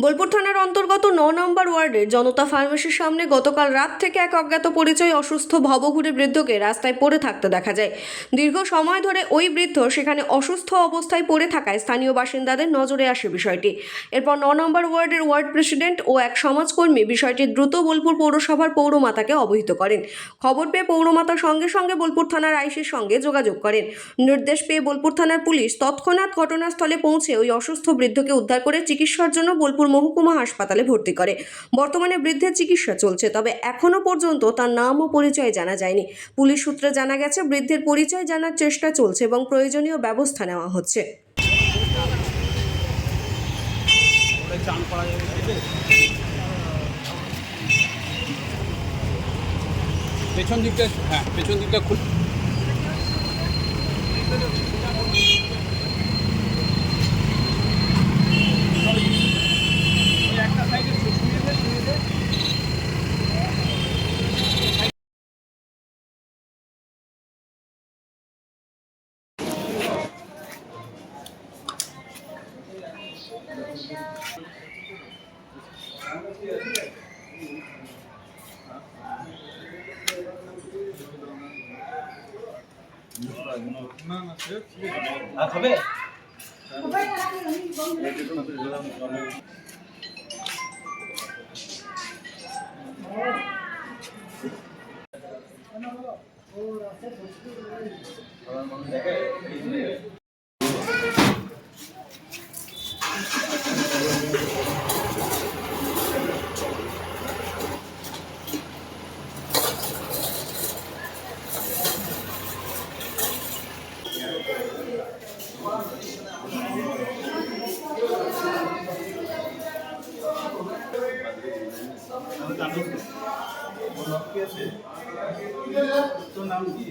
বোলপুর থানার অন্তর্গত ৯ নম্বর ওয়ার্ডের জনতা ফার্মেসির সামনে গতকাল রাত থেকে এক অজ্ঞাত পরিচয় অসুস্থ ভবঘুরে বৃদ্ধকে রাস্তায় পড়ে থাকতে দেখা যায়। দীর্ঘ সময় ধরে ওই বৃদ্ধ সেখানে অসুস্থ অবস্থায় পড়ে থাকায় স্থানীয় বাসিন্দাদের নজরে আসে বিষয়টি। এরপর ৯ নম্বর ওয়ার্ডের ওয়ার্ড প্রেসিডেন্ট ও এক সমাজকর্মী বিষয়টি দ্রুত বোলপুর পৌরসভার পৌরমাতাকে অবহিত করেন। খবর পেয়ে পৌরমাতার সঙ্গে সঙ্গে বোলপুর থানার আইসির সঙ্গে যোগাযোগ করেন। নির্দেশ পেয়ে বোলপুর থানার পুলিশ তৎক্ষণাৎ ঘটনাস্থলে পৌঁছে ওই অসুস্থ বৃদ্ধকে উদ্ধার করে চিকিৎসার জন্য বোলপুর মহকুমা হাসপাতালে ভর্তি করে। বর্তমানে বৃদ্ধের চিকিৎসা চলছে, তবে এখনো পর্যন্ত তার নাম ও পরিচয় জানা যায়নি। পুলিশ সূত্রে জানা গেছে বৃদ্ধের পরিচয় জানার চেষ্টা চলছে এবং প্রয়োজনীয় ব্যবস্থা নেওয়া হচ্ছে। পেছন দিকটা খুব একটা সাইডে তোর নাম কি?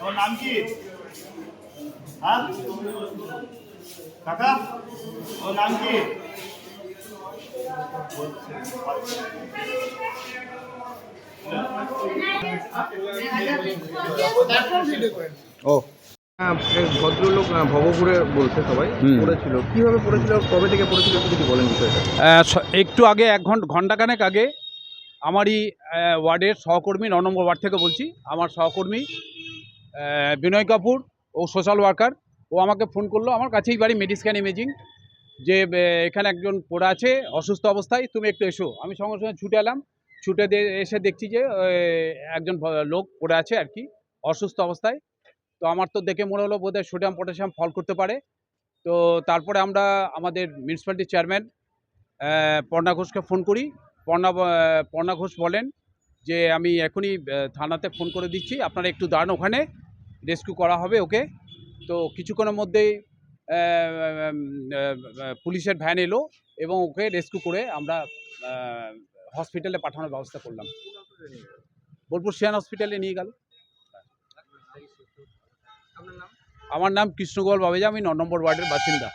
তোর নাম কি? হ্যাঁ কাকা, তোর নাম কি? ও ভদ্রলোক ভবঘুরে বলছে সবাই পড়েছিল, কিভাবে পড়েছিল, কবে থেকে পড়েছিল, কিছু বলেন বিষয়টা। একটু আগে ঘন্টাখানেক আগে আমারই ওয়ার্ডের সহকর্মী ৯ নম্বর ওয়ার্ড থেকে বলছি, আমার সহকর্মী বিনয় কাপুর ও সোশ্যাল ওয়ার্কার, ও আমাকে ফোন করলো, আমার কাছেই বাড়ি মেডিস্ক্যান ইমেজিং, যে এখানে একজন পড়ে আছে অসুস্থ অবস্থায়, তুমি একটু এসো। আমি সঙ্গে সঙ্গে ছুটে এলাম, এসে দেখছি যে একজন লোক পড়ে আছে আর কি অসুস্থ অবস্থায়। তো আমার তো দেখে মনে হলো বোধহয় সোডিয়াম পটাশিয়াম ফল করতে পারে। তো তারপরে আমরা আমাদের মিউনিসিপ্যালিটির চেয়ারম্যান পর্ণা ঘোষকে ফোন করি। পর্ণা ঘোষ বলেন যে আমি এখনই থানাতে ফোন করে দিচ্ছি, আপনারা একটু দাঁড়ান, ওখানে রেস্কিউ করা হবে ওকে। তো কিছুক্ষণের মধ্যেই পুলিশের ভ্যান এলো এবং ওকে রেস্কিউ করে আমরা হসপিটালে পাঠানোর ব্যবস্থা করলাম। বোলপুর সিয়ান হসপিটালে নিয়ে গেল। আমার নাম কৃষ্ণগোপাল বাবেজা, আমি ৯ নম্বর ওয়ার্ডের বাসিন্দা।